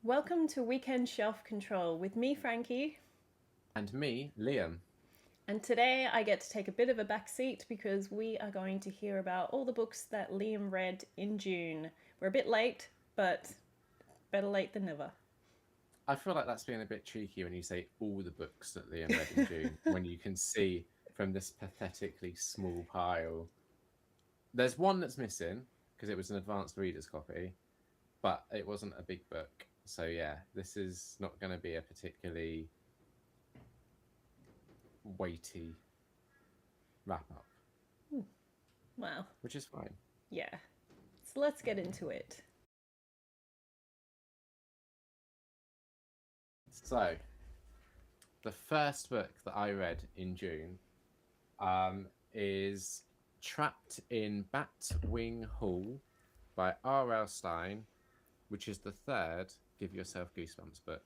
Welcome to Weekend Shelf Control with me, Frankie. And me, Liam. And today I get to take a bit of a back seat because we are going to hear about all the books that Liam read in June. We're a bit late, but better late than never. I feel like that's being a bit cheeky when you say all the books that Liam read in June, when you can see from this pathetically small pile. There's one that's missing because it was an advanced reader's copy, but it wasn't a big book. So, yeah, this is not going to be a particularly weighty wrap up, Wow. which is fine. Yeah. So let's get into it. So, the first book that I read in June is Trapped in Batwing Hall by R.L. Stine, which is the third Give Yourself Goosebumps book.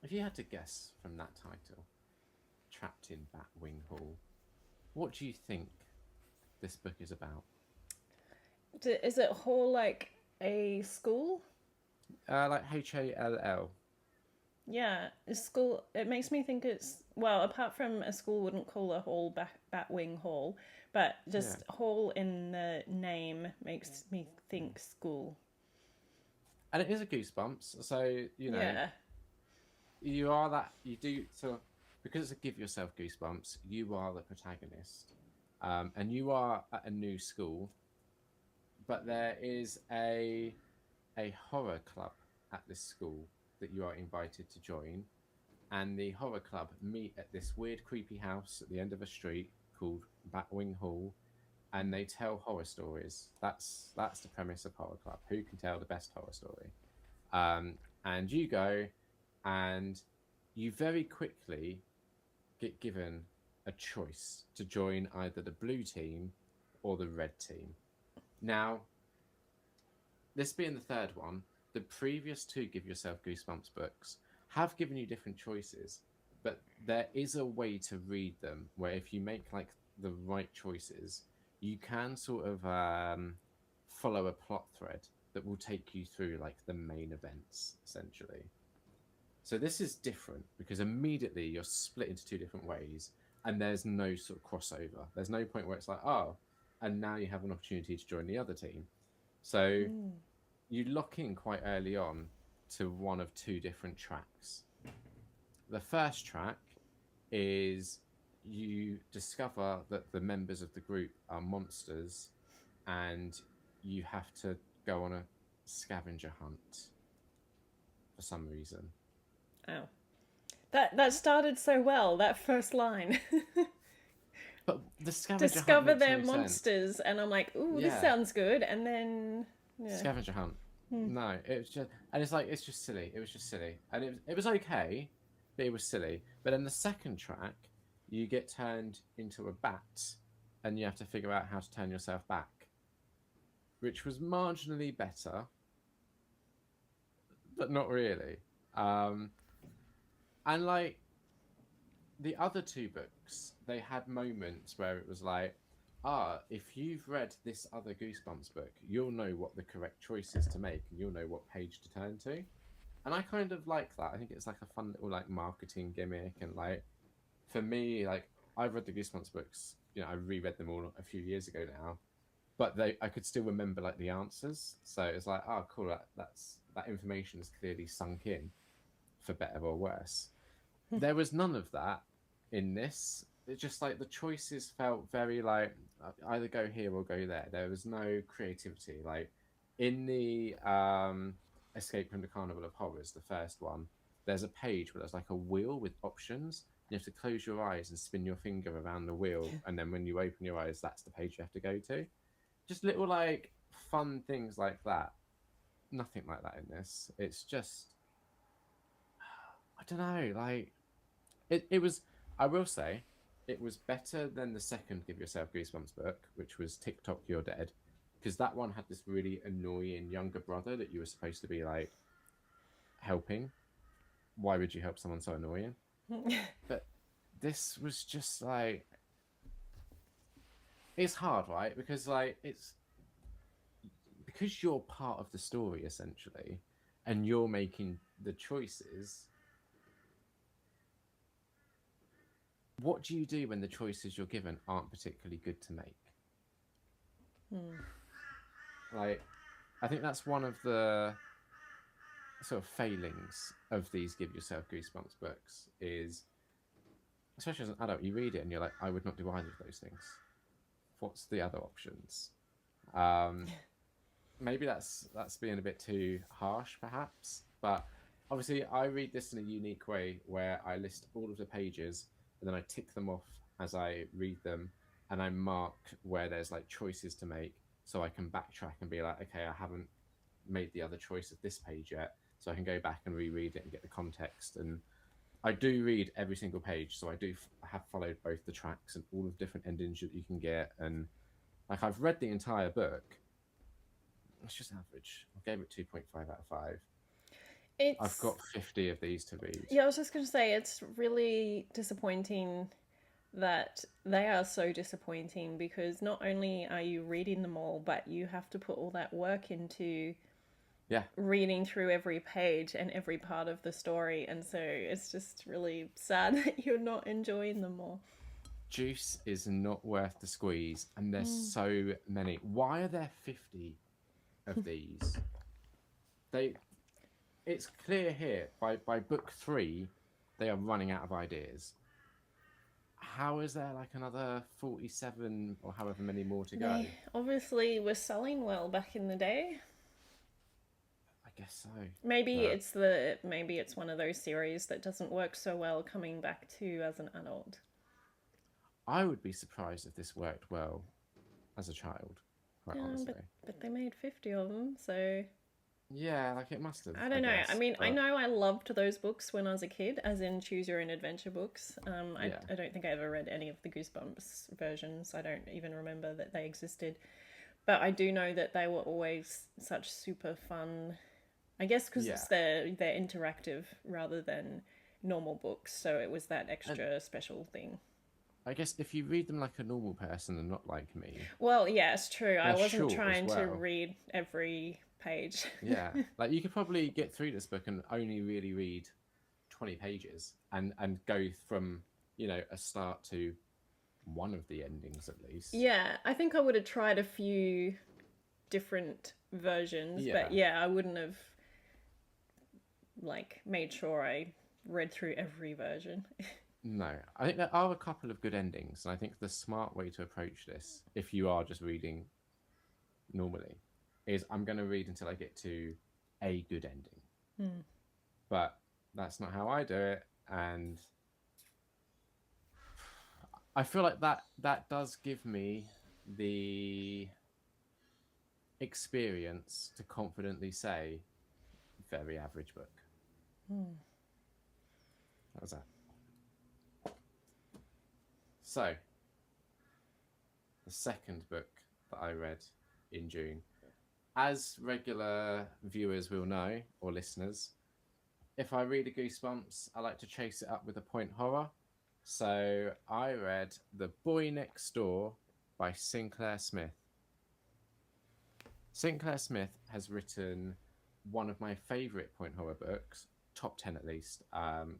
If you had to guess from that title, Trapped in Batwing Hall, what do you think this book is about? Is it Hall like a school? Like Hall. Yeah, a school. It makes me think it's well, apart from a school wouldn't call a hall Batwing Hall, but Yeah. just hall in the name makes me think school. And it is a Goosebumps, so, Yeah. you are that, you do, so because it's a Give Yourself Goosebumps, you are the protagonist. And you are at a new school, but there is a horror club at this school that you are invited to join, and the horror club meet at this weird, creepy house at the end of a street called Batwing Hall, and they tell horror stories. That's the premise of horror club. Who can tell the best horror story? And you go, and you very quickly get given a choice to join either the blue team or the red team. Now, this being the third one, the previous two Give Yourself Goosebumps books have given you different choices, but there is a way to read them where if you make like the right choices, you can sort of follow a plot thread that will take you through like the main events essentially. So this is different because immediately you're split into two different ways and there's no sort of crossover. There's no point where it's like, oh, and now you have an opportunity to join the other team. So Mm. you lock in quite early on to one of two different tracks. The first track is you discover that the members of the group are monsters and you have to go on a scavenger hunt for some reason. Oh, that started so well. That first line, But the scavenger hunt discover makes their no sense. monsters, and I'm like, ooh, this Yeah, sounds good. And then, yeah, scavenger hunt. No, it was just, and it's like it's just silly. It was just silly, and it was okay, but it was silly. But then the second track, you get turned into a bat, and you have to figure out how to turn yourself back, which was marginally better, but not really. Um, and like the other two books, they had moments where it was like, if you've read this other Goosebumps book, you'll know what the correct choice is to make, and you'll know what page to turn to. And I kind of like that. I think it's like a fun little like marketing gimmick, and like for me, like I've read the Goosebumps books. I reread them all a few years ago now, but I could still remember like the answers. So it's like, oh, cool. That information is clearly sunk in, for better or worse. There was none of that in this. It just like the choices felt very like either go here or go there. There was no creativity. Like in the Escape from the Carnival of Horrors, the first one, there's a page where there's like a wheel with options. You have to close your eyes and spin your finger around the wheel, and then when you open your eyes, that's the page you have to go to. Just little like fun things like that. Nothing like that in this. It's just I don't know. Like it was. I will say, it was better than the second Give Yourself Goosebumps book, which was TikTok You're Dead, because that one had this really annoying younger brother that you were supposed to be like helping. Why would you help someone so annoying? But this was just like it's hard, right? Because like it's because you're part of the story essentially. and you're making the choices, what do you do when the choices you're given aren't particularly good to make? Hmm. Like, I think that's one of the sort of failings of these Give Yourself Goosebumps books is, especially as an adult, you read it and you're like, I would not do either of those things. What's the other options? Um, Maybe that's being a bit too harsh, perhaps. But obviously, I read this in a unique way where I list all of the pages and then I tick them off as I read them, and I mark where there's like choices to make, so I can backtrack and be like, okay, I haven't made the other choice at this page yet, so I can go back and reread it and get the context. And I do read every single page, so I do have followed both the tracks and all of the different endings that you can get, and like I've read the entire book. It's just average. I gave it 2.5 out of 5. I've It's got 50 of these to read. Yeah, I was just going to say it's really disappointing that they are so disappointing because not only are you reading them all, but you have to put all that work into Yeah. reading through every page and every part of the story, and so it's just really sad that you're not enjoying them more. Juice is not worth the squeeze, and there's so many. Why are there 50 of these? It's clear here by book 3 they are running out of ideas. How is there like another 47 or however many more to go? They obviously were selling well back in the day. I guess so. Maybe But maybe it's one of those series that doesn't work so well coming back to as an adult. I would be surprised if this worked well as a child, quite honestly. But they made 50 of them, so Yeah, like it must have, I I don't know. I guess. mean, I But know I loved those books when I was a kid, as in Choose Your Own Adventure books. yeah, I don't think I ever read any of the Goosebumps versions. I don't even remember that they existed. But I do know that they were always such super fun. I guess because yeah. they're interactive rather than normal books, so it was that And extra special thing. I guess if you read them like a normal person and not like me, Well, yeah, it's true. I they're wasn't short as trying to well. read every page. Yeah, like you could probably get through this book and only really read 20 pages and go from, a start to one of the endings at least. Yeah, I think I would have tried a few different versions, but Yeah. yeah, I wouldn't have like made sure I read through every version. No, I think there are a couple of good endings, and I think the smart way to approach this, if you are just reading normally, is I'm going to read until I get to a good ending. Hmm. But that's not how I do it, and I feel like that does give me the experience to confidently say very average book. Hmm. That was that. So, the second book that I read in June, as regular viewers will know, or listeners, if I read a Goosebumps, I like to chase it up with a point horror. So I read The Boy Next Door by Sinclair Smith. Sinclair Smith has written one of my favourite point horror books, top 10 at least,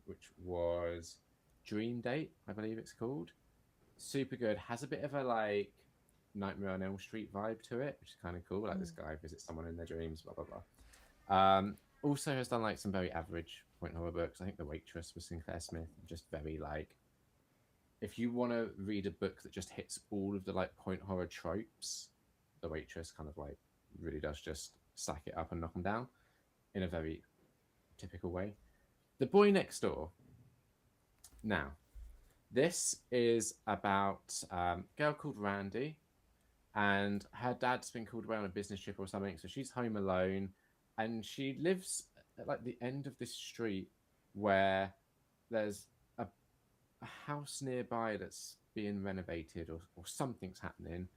which was Dream Date, I believe it's called. Super good. Has a bit of a like Nightmare on Elm Street vibe to it, which is kind of cool. Like this guy visits someone in their dreams, blah blah blah. Also has done like some very average point horror books. I think The Waitress was Sinclair Smith. Just very like, if you want to read a book that just hits all of the like point horror tropes, The Waitress kind of like really does just stack it up and knock them down in a very typical way. The Boy Next Door. Now, this is about a girl called Randy, and her dad's been called away on a business trip or something, so she's home alone, and she lives at like the end of this street where there's a house nearby that's being renovated or something's happening.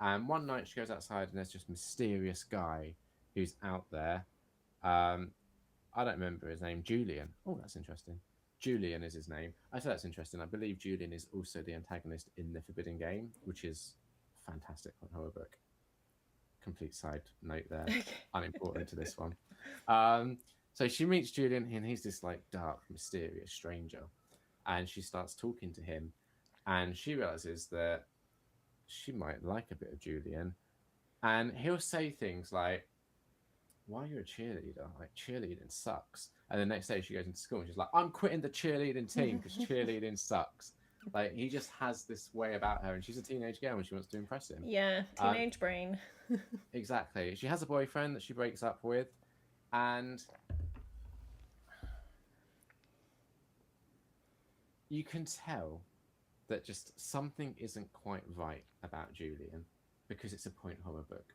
And one night she goes outside and there's just a mysterious guy who's out there. I don't remember his name. Julian. Oh, that's interesting. Julian is his name. I say that's interesting. I believe Julian is also the antagonist in the Forbidden Game, which is a fantastic horror book. complete side note there, Okay. unimportant to this one. So she meets Julian, and he's this like dark, mysterious stranger, and she starts talking to him, and she realizes that she might like a bit of Julian, and he'll say things like, "Why are you a cheerleader? Like cheerleading sucks." And the next day she goes into school and she's like, "I'm quitting the cheerleading team because cheerleading sucks." Like he just has this way about her, and she's a teenage girl and she wants to impress him. Yeah, teenage brain. Exactly. She has a boyfriend that she breaks up with, and you can tell that just something isn't quite right about Julian because it's a point horror book.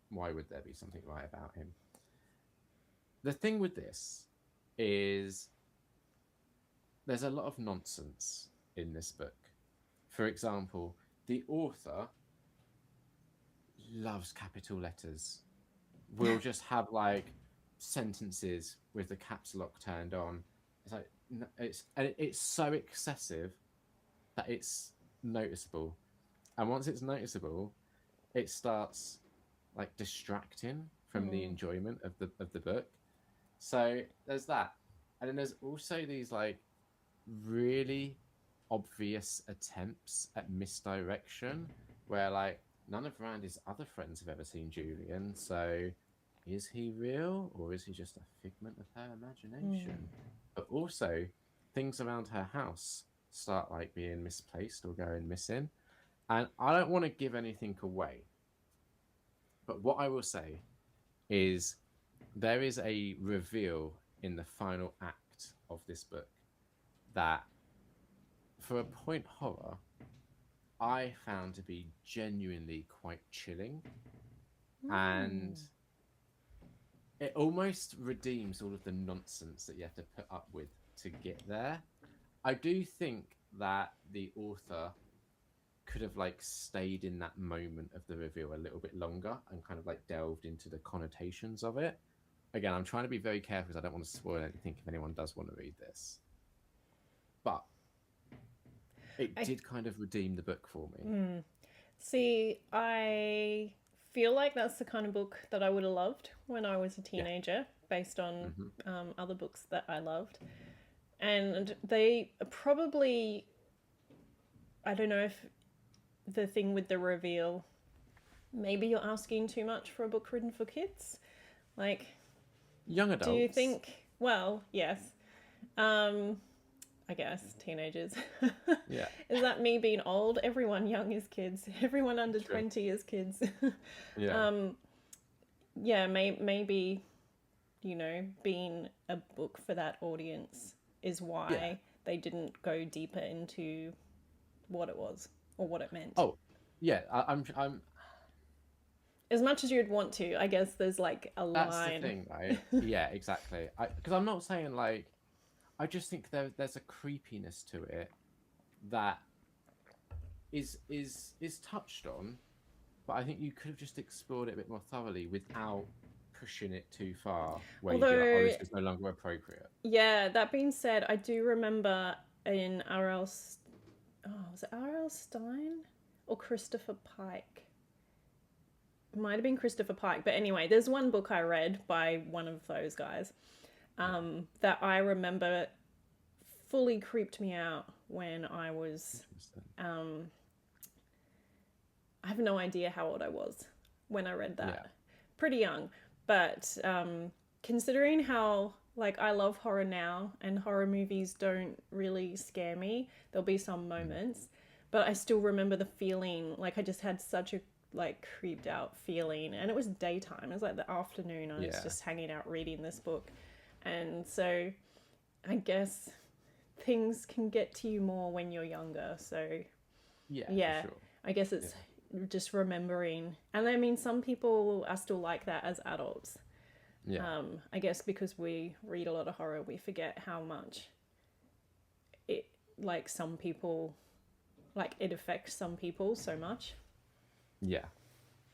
Why would there be something right about him? The thing with this is there's a lot of nonsense in this book. For example, the author loves capital letters. We'll just have like sentences with the caps lock turned on. It's like it's so excessive that it's noticeable, and once it's noticeable, it starts like distracting from the enjoyment of the book. So there's that, and then there's also these like really obvious attempts at misdirection where like none of Randy's other friends have ever seen Julian, so is he real or is he just a figment of her imagination? But also things around her house start like being misplaced or going missing, and I don't want to give anything away, but what I will say is there is a reveal in the final act of this book that, for a point horror, I found to be genuinely quite chilling. And it almost redeems all of the nonsense that you have to put up with to get there. I do think that the author could have like stayed in that moment of the reveal a little bit longer and kind of like delved into the connotations of it. Again, I'm trying to be very careful because I don't want to spoil anything if anyone does want to read this. But it did kind of redeem the book for me. See, I feel like that's the kind of book that I would have loved when I was a teenager, based on other books that I loved. And they probably, I don't know if the thing with the reveal, maybe you're asking too much for a book written for kids. Like, Young adults. do you think, well, yes. I guess teenagers. Yeah. Is that me being old? Everyone young is kids. Everyone under True. 20 is kids. Yeah. Yeah, maybe, you know, being a book for that audience is why they didn't go deeper into what it was or what it meant. Oh, yeah. I'm. As much as you'd want to, I guess there's like a That's line. the thing, right? Yeah, exactly. Because I'm not saying like. I just think there's a creepiness to it that is touched on, but I think you could have just explored it a bit more thoroughly without pushing it too far, where you feel like, oh, this is no longer appropriate. Yeah, that being said, I do remember in was it R.L. Stine or Christopher Pike? It might have been Christopher Pike, but anyway, there's one book I read by one of those guys that I remember fully creeped me out when I was, I have no idea how old I was when I read that. Yeah. Pretty young, but considering how, like, I love horror now and horror movies don't really scare me, there'll be some moments, but I still remember the feeling, like I just had such a like creeped out feeling, and it was daytime, it was like the afternoon, I was just hanging out reading this book. And so I guess things can get to you more when you're younger. So Yeah, for sure. I guess it's just remembering. And I mean, some people are still like that as adults. Yeah. I guess because we read a lot of horror, we forget how much it, like, some people, like, it affects some people so much. Yeah.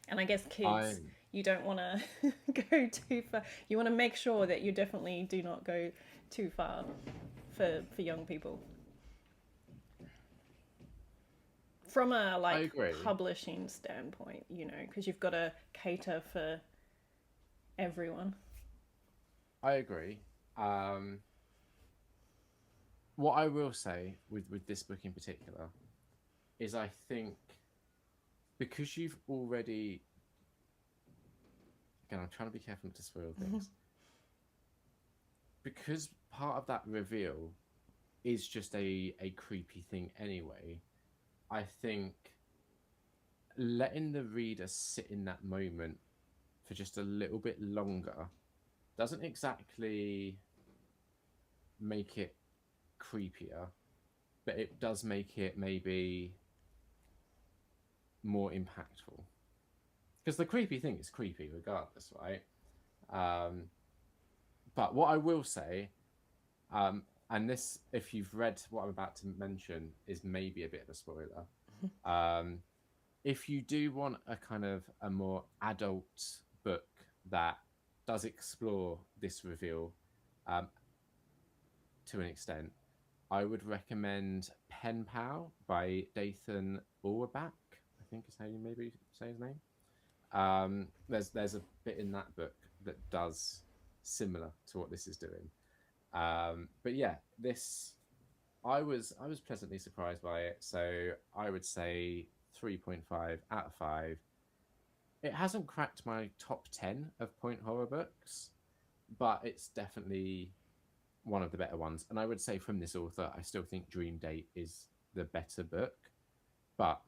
And I guess kids, you don't want to go too far. You want to make sure that you definitely do not go too far for young people. from a I like agree. publishing standpoint, you know, because you've got to cater for everyone. I agree. Um, what I will say with this book in particular is I think because you've already, again, I'm trying to be careful not to spoil things, because part of that reveal is just a creepy thing anyway. I think letting the reader sit in that moment for just a little bit longer doesn't exactly make it creepier, but it does make it maybe more impactful. Because the creepy thing is creepy regardless, right? Um, but what I will say, and this, if you've read what I'm about to mention, is maybe a bit of a spoiler. Um, if you do want a kind of a more adult book that does explore this reveal um, to an extent, I would recommend Pen Pal by Dathan Auerbach. I think is how you maybe say his name. There's a bit in that book that does similar to what this is doing. But yeah, this I was pleasantly surprised by it. So I would say 3.5 out of 5. It hasn't cracked my top 10 of point horror books, but it's definitely one of the better ones. And I would say from this author, I still think Dream Date is the better book, but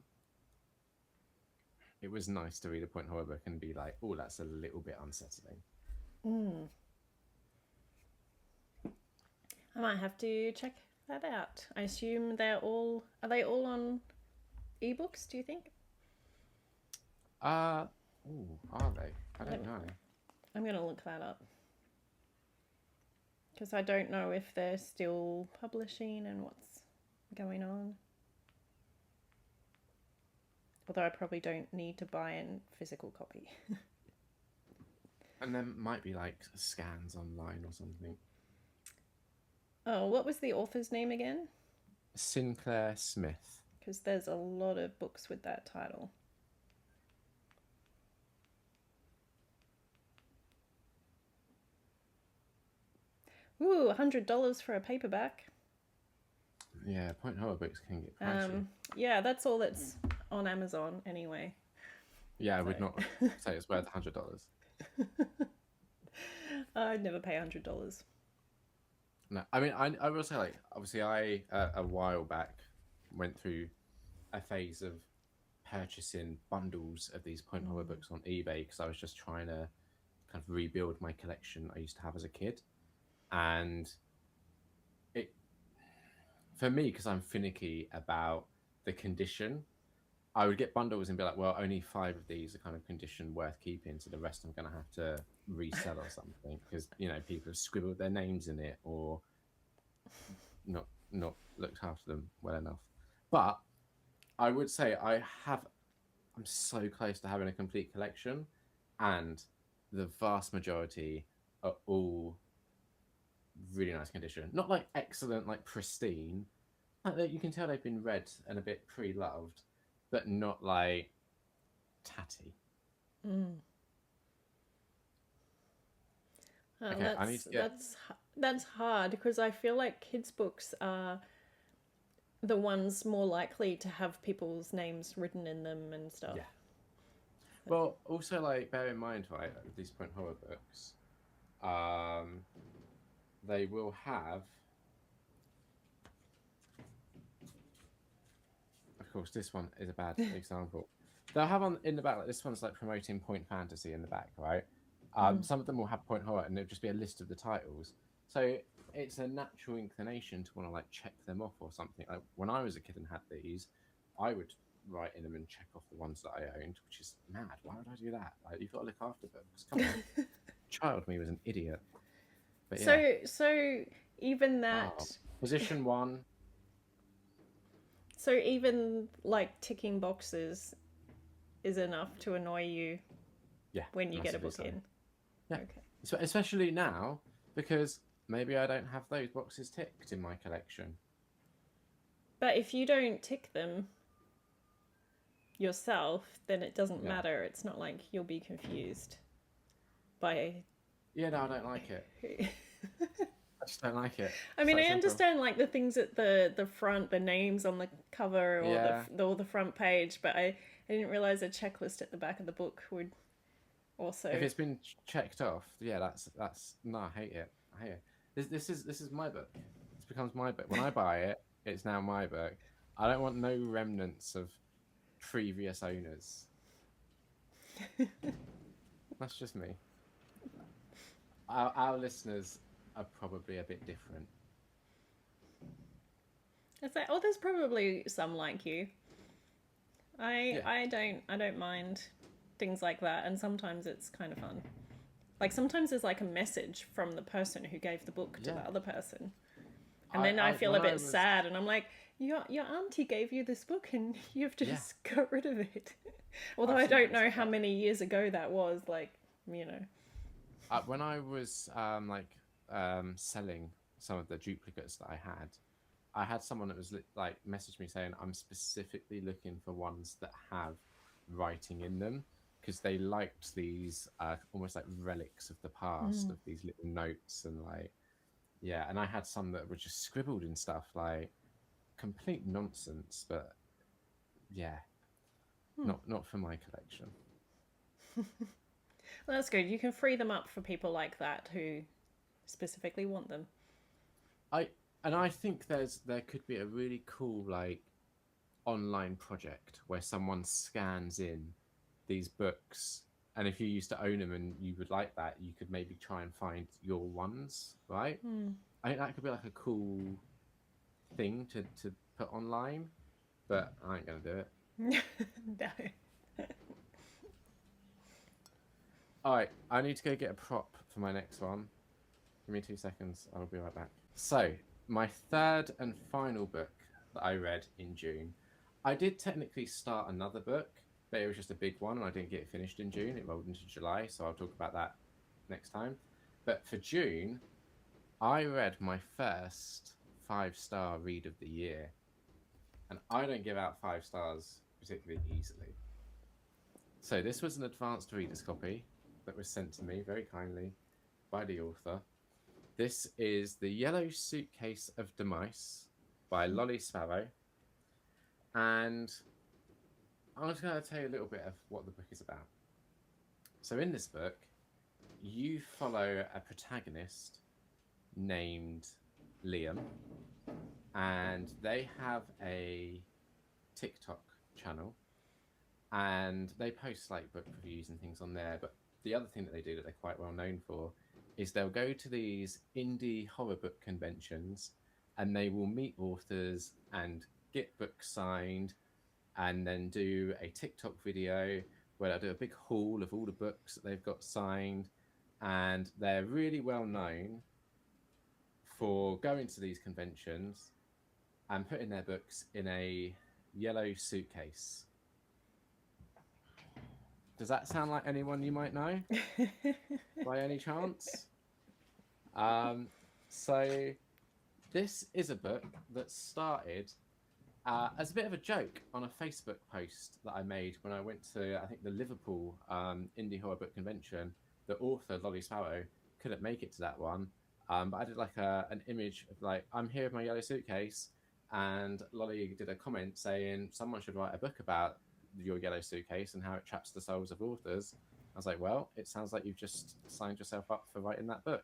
it was nice to read a point horror book and be like, oh, that's a little bit unsettling. Mm. I might have to check that out. I assume are they all on ebooks, do you think? Uh, are they? I don't Let- know. I'm going to look that up. Because I don't know if they're still publishing and what's going on. Although I probably don't need to buy a physical copy. And there might be like scans online or something. Oh, what was the author's name again? Sinclair Smith. Because there's a lot of books with that title. Ooh, $100 for a paperback. Yeah, point horror books can get pricey. Yeah, that's all that's on Amazon anyway. Yeah, I would So- not say it's worth $100. I'd never pay $100. No, I mean, I will say, like, obviously, I a while back went through a phase of purchasing bundles of these point horror books on eBay because I was just trying to kind of rebuild my collection I used to have as a kid, and it for me because I'm finicky about the condition. I would get bundles and be like, well, only 5 of these are kind of condition worth keeping, so the rest I'm going to have to resell or something because people have scribbled their names in it or not looked after them well enough. But I would say I'm so close to having a complete collection, and the vast majority are all really nice condition. Not like excellent, like pristine. Like you can tell they've been read and a bit pre-loved, but not like tatty. Mm. Oh, Okay, I need to get. that's hard because I feel like kids' books are the ones more likely to have people's names written in them and stuff. Yeah. Well, also like bear in mind, right, with these point horror books, they will have. Of course, this one is a bad example. They'll have on in the back like this one's like promoting point fantasy in the back, right? Some of them will have point horror, and it'll just be a list of the titles. So it's a natural inclination to want to like check them off or something. Like when I was a kid and had these, I would write in them and check off the ones that I owned, which is mad. Why would I do that? Like you've got to look after books. Come on, child me was an idiot. But yeah. So even that. Oh, position 1. So even like ticking boxes is enough to annoy you Yeah. when you get a massively book so. in. Yeah. Okay. So especially now because maybe I don't have those boxes ticked in my collection. But if you don't tick them, yourself, then it doesn't Yeah. matter. It's not like you'll be confused by. Yeah, no, I don't like it. I just don't like it. I It's mean, that I simple. understand like the things at the front, the names on the cover or Yeah. the front page, but I didn't realize a checklist at the back of the book would If also. it's been checked off, yeah, that's no, I hate it. I hate it. This is my book. This becomes my book. When I buy it, it's now my book. I don't want no remnants of previous owners. That's just me. Our listeners are probably a bit different. It's like, oh, there's probably some like you. I Yeah. I don't mind things like that, and sometimes it's kind of fun. Like sometimes there's like a message from the person who gave the book to Yeah. the other person, and then I feel a When I bit was sad, and I'm like, your auntie gave you this book, and you've yeah, just got rid of it. Although I've I seen don't bits know like how that. many years ago that was. Like, you know. When I was selling some of the duplicates that I had someone that was like messaged me saying I'm specifically looking for ones that have writing in them because they liked these almost like relics of the past Mm. of these little notes and like yeah, and I had some that were just scribbled and stuff like complete nonsense, but yeah, Hmm. not for my collection. Well, that's good. You can free them up for people like that who specifically want them. I I think there could be a really cool like online project where someone scans in these books and if you used to own them and you would like that you could maybe try and find your ones, right? Hmm. I think that could be like a cool thing to put online, but I ain't gonna do it. No. All right, I need to go get a prop for my next one. Give me 2 seconds, I'll be right back. So my third and final book that I read in June, I did technically start another book, but it was just a big one and I didn't get it finished in June. It rolled into July, so I'll talk about that next time. But for June, I read my first 5-star read of the year, and I don't give out 5 stars particularly easily. So this was an advanced reader's copy that was sent to me very kindly by the author. This is The Yellow Suitcase of Demise by Lolly Sparrow. And I'm just going to tell you a little bit of what the book is about. So, in this book, you follow a protagonist named Liam, and they have a TikTok channel, and they post like book reviews and things on there. But the other thing that they do that they're quite well known for is they'll go to these indie horror book conventions and they will meet authors and get books signed and then do a TikTok video where they'll do a big haul of all the books that they've got signed. And they're really well known for going to these conventions and putting their books in a yellow suitcase. Does that sound like anyone you might know by any chance? Um, so this is a book that started as a bit of a joke on a Facebook post that I made when I went to, I think, the Liverpool Indie Horror Book Convention. The author, Lolly Sparrow, couldn't make it to that one. But I did like an image of like, I'm here with my yellow suitcase. And Lolly did a comment saying someone should write a book about your yellow suitcase and how it traps the souls of authors. I was like, well, it sounds like you've just signed yourself up for writing that book.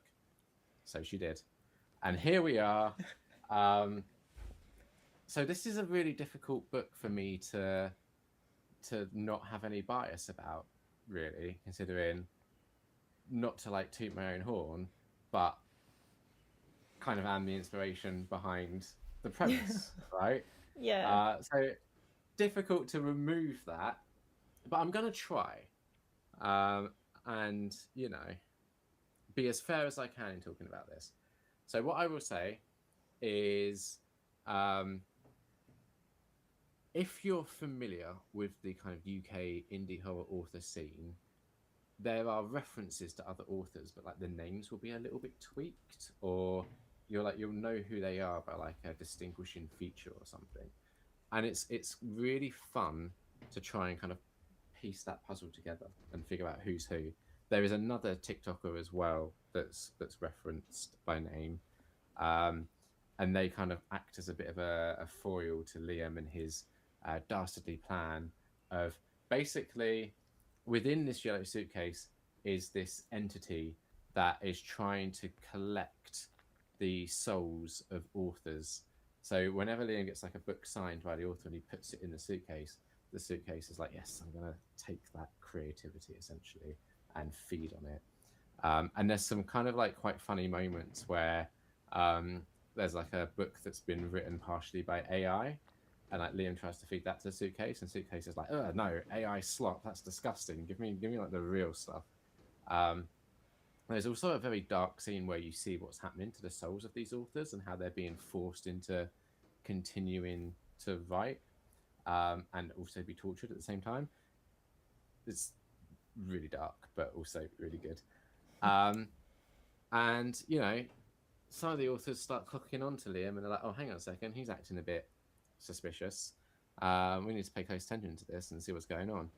So she did. And here we are. So this is a really difficult book for me to not have any bias about, really, considering not to like toot my own horn, but kind of am the inspiration behind the premise, right? Yeah. So difficult to remove that, but I'm gonna try, and be as fair as I can in talking about this. So what I will say is, if you're familiar with the kind of UK indie horror author scene, there are references to other authors, but like the names will be a little bit tweaked, or you'll know who they are by like a distinguishing feature or something. And it's really fun to try and kind of piece that puzzle together and figure out who's who. There is another TikToker as well that's referenced by name, um, and they kind of act as a bit of a foil to Liam and his dastardly plan of basically within this yellow suitcase is this entity that is trying to collect the souls of authors. So whenever Liam gets like a book signed by the author and he puts it in the suitcase is like, yes, I'm going to take that creativity essentially and feed on it. And there's some kind of like quite funny moments where there's like a book that's been written partially by AI, and like Liam tries to feed that to the suitcase, and suitcase is like, oh no, AI slop, that's disgusting. Give me like the real stuff. Um, there's also a very dark scene where you see what's happening to the souls of these authors and how they're being forced into continuing to write and also be tortured at the same time. It's really dark, but also really good. Um, and you know, some of the authors start clocking on to Liam, and they're like, "Oh, hang on a second, he's acting a bit suspicious. We need to pay close attention to this and see what's going on."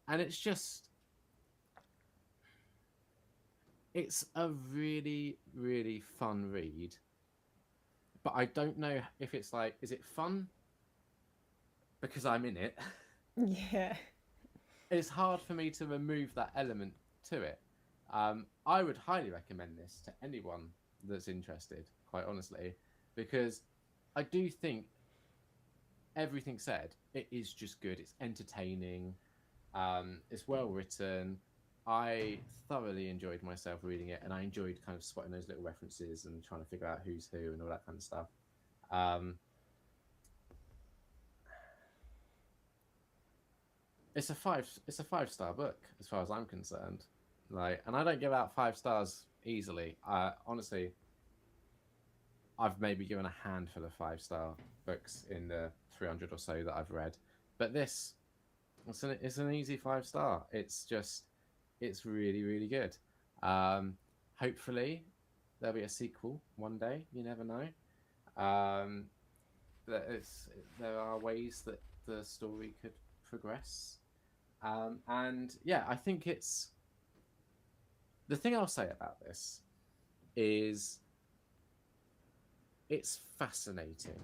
And it's a really, really fun read. But I don't know if it's like, is it fun because I'm in it? Yeah. It's hard for me to remove that element to it. I would highly recommend this to anyone that's interested, quite honestly, because I do think everything said, it is just good. It's entertaining. It's well written. I thoroughly enjoyed myself reading it, and I enjoyed kind of spotting those little references and trying to figure out who's who and all that kind of stuff. Um, it's a 5-star book as far as I'm concerned. Like, and I don't give out 5 stars easily. Honestly, I've maybe given a handful of 5-star books in the 300 or so that I've read, but this it's an easy 5-star. It's really really good. Hopefully there'll be a sequel one day. You never know. Um, there are ways that the story could progress, and yeah, I think it's the thing I'll say about this is it's fascinating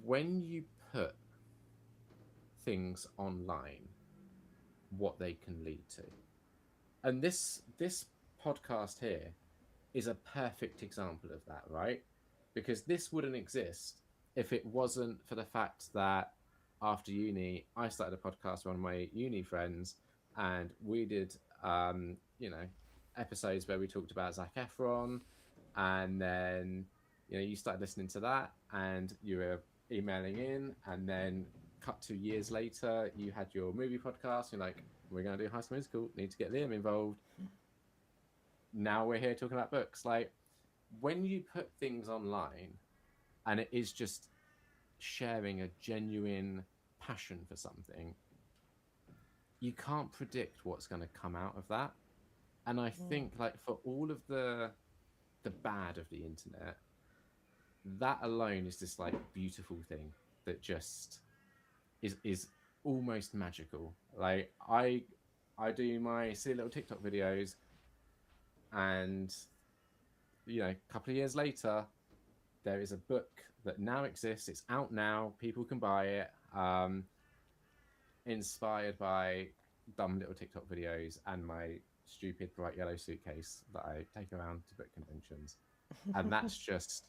when you put things online, what they can lead to. And this podcast here is a perfect example of that, right? Because this wouldn't exist if it wasn't for the fact that after uni, I started a podcast with one of my uni friends, and we did, you know, episodes where we talked about Zac Efron, and then you started listening to that, and you were emailing in, and then cut 2 years later, you had your movie podcast. You're like, we're going to do High School Musical. Need to get Liam involved. Now we're here talking about books. Like, when you put things online, and it is just sharing a genuine passion for something, you can't predict what's going to come out of that. And I think, like, for all of the bad of the internet, that alone is this like beautiful thing that just is almost magical. Like, I do my silly little TikTok videos, and a couple of years later, there is a book that now exists. It's out now. People can buy it. Inspired by dumb little TikTok videos and my stupid bright yellow suitcase that I take around to book conventions. And that's just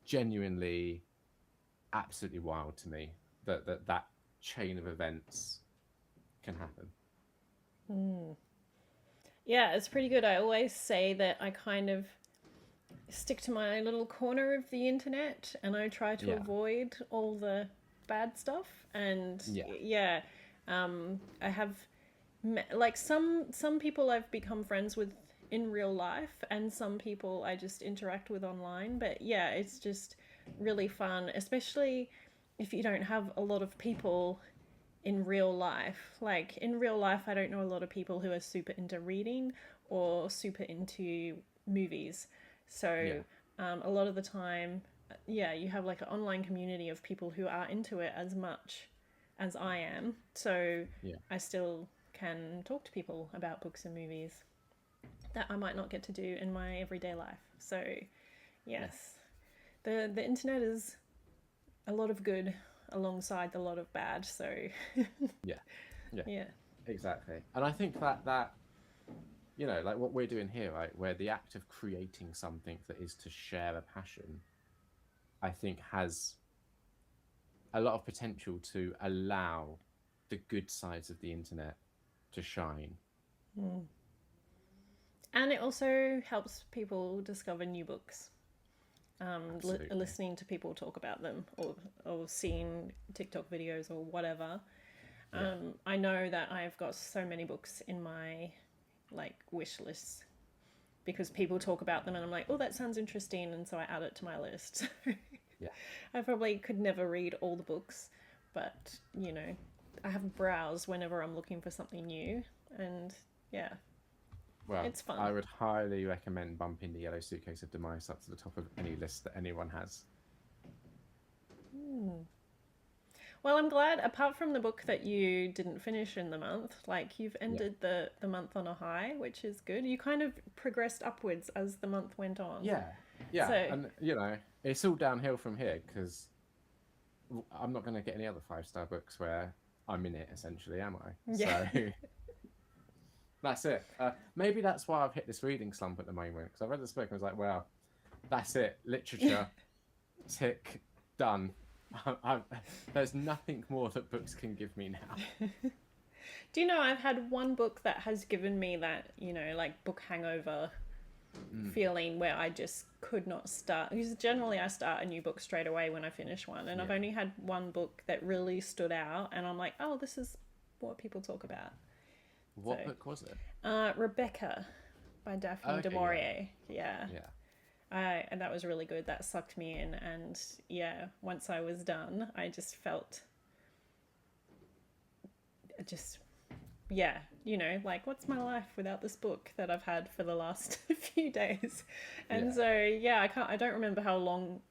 genuinely absolutely wild to me that chain of events can happen. Yeah, it's pretty good. I always say that I kind of stick to my little corner of the internet, and I try to avoid all the bad stuff. And I have like some people I've become friends with in real life, and some people I just interact with online. But yeah, it's just really fun, especially if you don't have a lot of people in real life. Like, in real life, I don't know a lot of people who are super into reading or super into movies. So a lot of the time, you have like an online community of people who are into it as much as I am. So Yeah. I still can talk to people about books and movies that I might not get to do in my everyday life. So yes, the internet is a lot of good alongside a lot of bad. So Yeah. Yeah. yeah. Exactly. And I think that you know, like what we're doing here, right, where the act of creating something that is to share a passion, I think has a lot of potential to allow the good sides of the internet to shine. Mm. And it also helps people discover new books. Absolutely. Listening to people talk about them, or seeing TikTok videos or whatever. Yeah. I know that I've got so many books in my like wish lists because people talk about them and I'm like, oh, that sounds interesting, and so I add it to my list. Yeah. I probably could never read all the books, but you know, I have browse whenever I'm looking for something new, and yeah, Well, it's fun. I would highly recommend bumping the Yellow Suitcase of Demise up to the top of any list that anyone has. Hmm. Well, I'm glad, apart from the book that you didn't finish in the month, like you've Yeah. ended the month on a high, which is good. You kind of progressed upwards as the month went on. Yeah. Yeah. So, And, you know, it's all downhill from here because I'm not going to get any other 5-star books where I'm in it, essentially, am I? yeah. So that's it. Maybe that's why I've hit this reading slump at the moment because I read this book and I was like, well, that's it. Literature, tick, done. I, there's nothing more that books can give me now. Do you know, I've had one book that has given me that, you know, like book hangover feeling where I just could not start. Because generally I start a new book straight away when I finish one. And I've Yeah. only had one book that really stood out. And I'm like, oh, this is what people talk about. What So, book was it? Rebecca by Daphne du Okay, yeah. Maurier. Yeah. Yeah. And that was really good. That sucked me in. And yeah, once I was done, I just felt just, yeah, you know, like what's my life without this book that I've had for the last few days? And Yeah. so yeah, I don't remember how long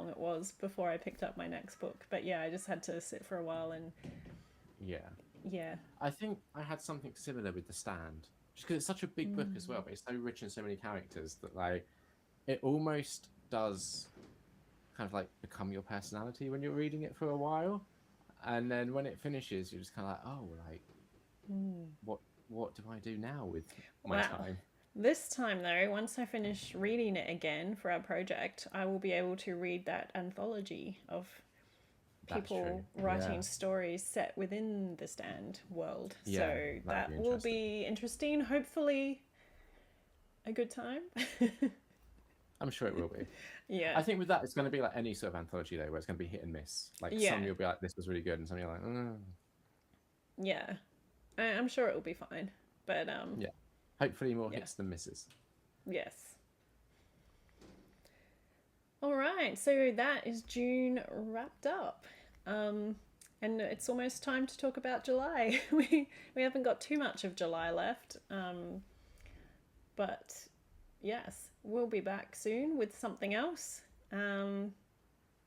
it was before I picked up my next book. But yeah, I just had to sit for a while and Yeah. yeah. I think I had something similar with The Stand. Just because it's such a big book as well, but it's so rich in so many characters that like it almost does kind of like become your personality when you're reading it for a while. And then when it finishes, you're just kind of like, oh, like what what do I do now with my Wow. time? This time, though, once I finish reading it again for our project, I will be able to read that anthology of That's true. people writing Yeah. stories set within the Stand world. Yeah, So that'd be that will interesting. be interesting. Hopefully, a good time. I'm sure it will be. Yeah. I think with that, it's going to be like any sort of anthology though, where it's going to be hit and miss. Like Yeah. some you'll be like, this was really good, and some you're like, Yeah. I'm sure it will be fine. But yeah. Hopefully more yeah. hits than misses. Yes. All right. So that is June wrapped up. And it's almost time to talk about July. We haven't got too much of July left. But yes, we'll be back soon with something else.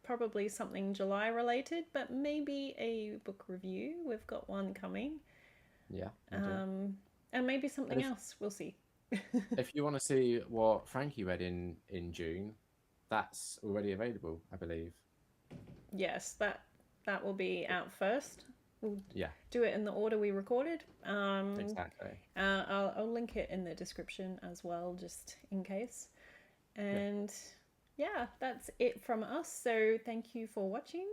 Probably something July related, but maybe a book review. We've got one coming. Yeah. We do. And maybe something if, else. We'll see. if you want to see what Frankie read in June, that's already available, I believe. Yes, that will be out first. We'll Yeah. do it in the order we recorded. Exactly. I'll link it in the description as well, just in case. And yeah, that's it from us. So thank you for watching.